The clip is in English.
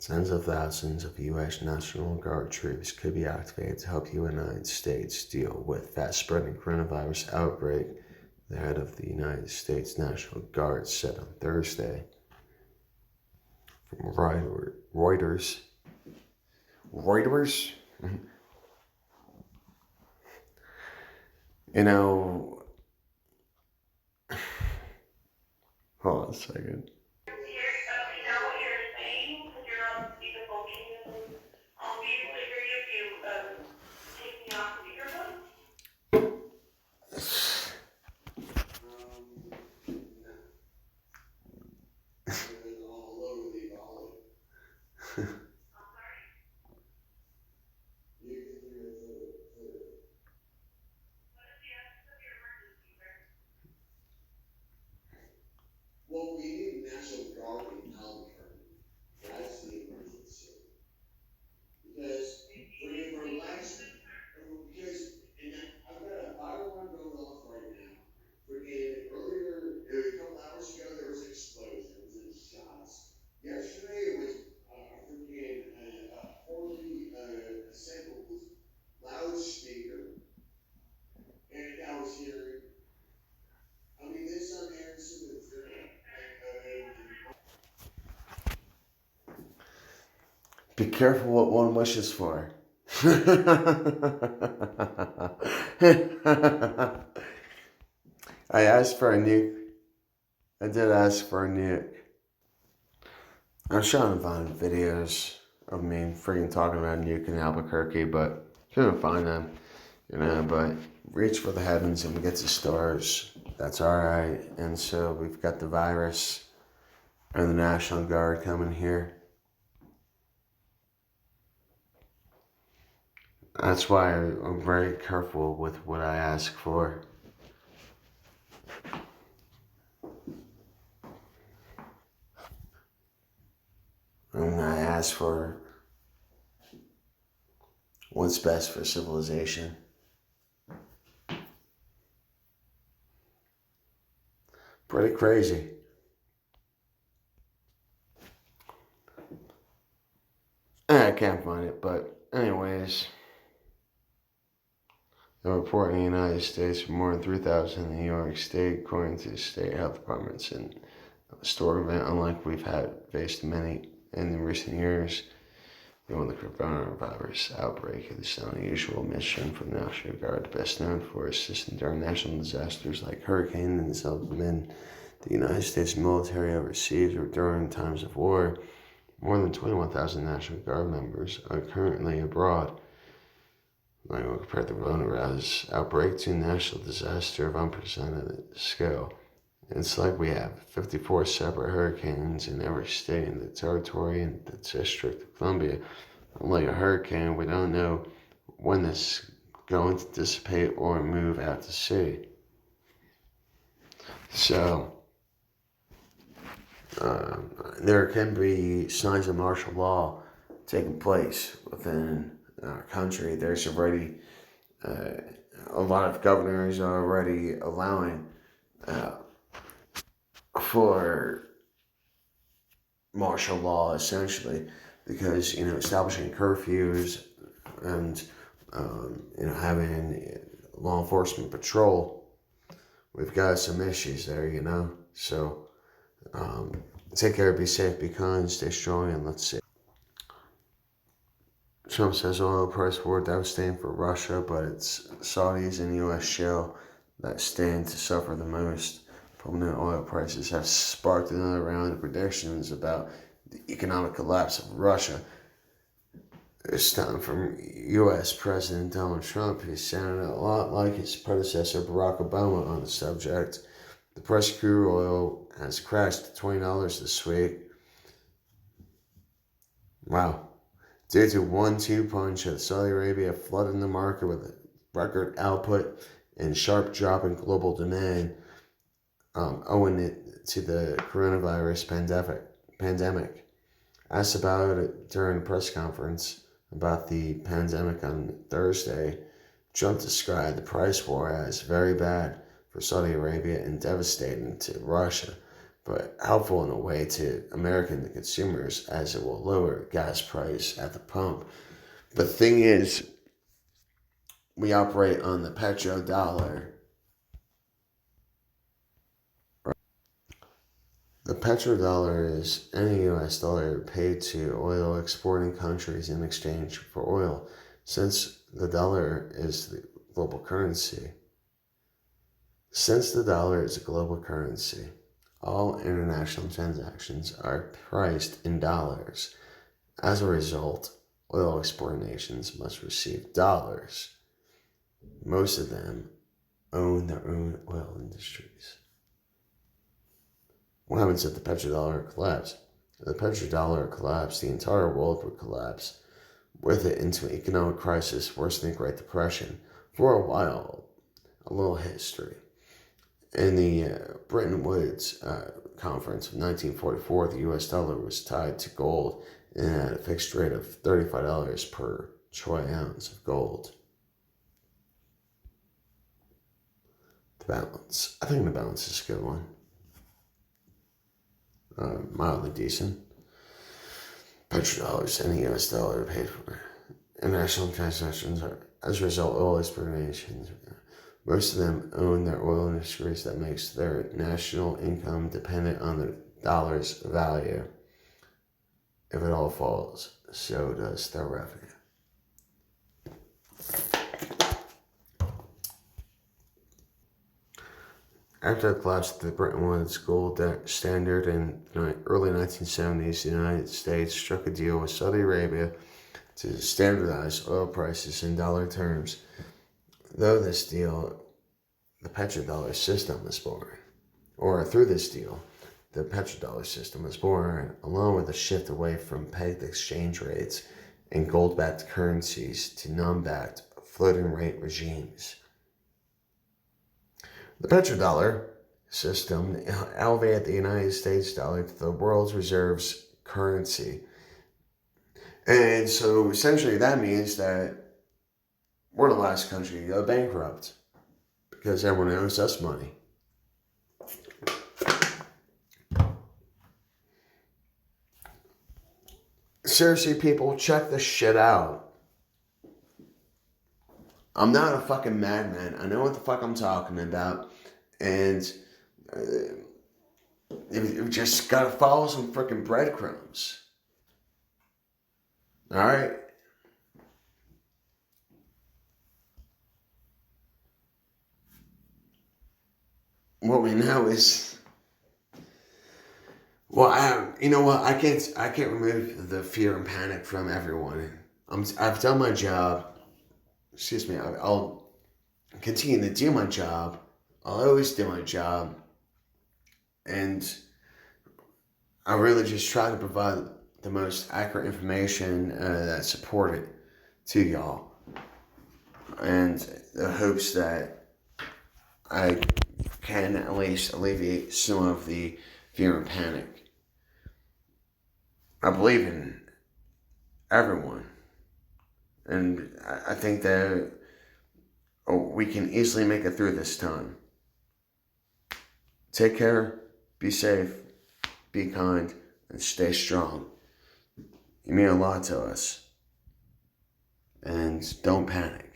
Tens of thousands of U.S. National Guard troops could be activated to help the United States deal with fast-spreading coronavirus outbreak, the head of the United States National Guard said on Thursday. From Reuters. Reuters? You know, hold on a second. Well, we need National Guard in Albuquerque. That's the emergency. Because for last, because and I've got a fire alarm going off right now. Freaking earlier, a couple hours ago, there was explosions and shots. Yesterday, it was a freaking horribly assembled loudspeaker, and I was hearing. I mean, this on Harrison is Be careful what one wishes for. I asked for a nuke. I did ask for a nuke. I was trying to find videos of me freaking talking about nuke in Albuquerque, but couldn't find them. But reach for the heavens and we get to stars. That's alright. And so we've got the virus and the National Guard coming here. That's why I'm very careful with what I ask for. And I ask for what's best for civilization. Pretty crazy. I can't find it, but anyways. The report in the United States for more than 3,000 in New York State, according to state health departments, and a historic event unlike we've faced many in recent years. During the coronavirus outbreak, it is an unusual mission for the National Guard, best known for assisting during national disasters like hurricanes and supplement the United States military overseas or during times of war. More than 21,000 National Guard members are currently abroad. When we compare the coronavirus outbreak to a national disaster of unprecedented scale, it's like we have 54 separate hurricanes in every state in the territory and the District of Columbia. Unlike a hurricane, we don't know when it's going to dissipate or move out to sea. So, there can be signs of martial law taking place within our country. There's already a lot of governors are already allowing for martial law, essentially, because establishing curfews and having law enforcement patrol, we've got some issues there, so take care, be safe, be kind, stay strong, and let's see. Trump says oil price war devastating for Russia, but it's Saudis and U.S. shale that stand to suffer the most. Prominent oil prices have sparked another round of predictions about the economic collapse of Russia. This time from U.S. President Donald Trump, who sounded a lot like his predecessor Barack Obama on the subject. The price of crude oil has crashed to $20 this week. Wow. Due to 1-2 punch of Saudi Arabia flooding the market with record output and sharp drop in global demand, owing it to the coronavirus pandemic. Asked about it during a press conference about the pandemic on Thursday, Trump described the price war as very bad for Saudi Arabia and devastating to Russia. but helpful in a way to American consumers as it will lower gas price at the pump. But the thing is, we operate on the petrodollar. The petrodollar is any US dollar paid to oil exporting countries in exchange for oil. Since the dollar is the global currency, all international transactions are priced in dollars. As a result, oil exporting nations must receive dollars. Most of them own their own oil industries. What happens if the petrodollar collapses? If the petrodollar collapsed, the entire world would collapse, with it into an economic crisis worse than the Great Depression. For a while, a little history. In the Bretton Woods Conference of 1944, the US dollar was tied to gold and at a fixed rate of $35 per troy ounce of gold. The balance. I think the balance is a good one. Mildly decent. Petrodollars and the US dollar are paid for. International transactions are, as a result, oil exporting nations. Most of them own their oil industries that makes their national income dependent on the dollar's value. If it all falls, so does their revenue. After the collapse of the Bretton Woods gold standard in the early 1970s, the United States struck a deal with Saudi Arabia to standardize oil prices in dollar terms. Through this deal, the petrodollar system was born, along with a shift away from pegged exchange rates and gold-backed currencies to non-backed floating rate regimes. The petrodollar system elevated the United States dollar to the world's reserves currency. And so essentially that means that we're the last country to go bankrupt because everyone owes us money. Seriously, people, check this shit out. I'm not a fucking madman. I know what the fuck I'm talking about. And you just gotta follow some freaking breadcrumbs. Alright? What we know is, you know what? I can't remove the fear and panic from everyone. I've done my job. I'll continue to do my job. I'll always do my job. And I really just try to provide the most accurate information that's supported to y'all. And the hopes that I can at least alleviate some of the fear and panic. I believe in everyone. And I think that we can easily make it through this time. Take care, be safe, be kind, and stay strong. You mean a lot to us. And don't panic.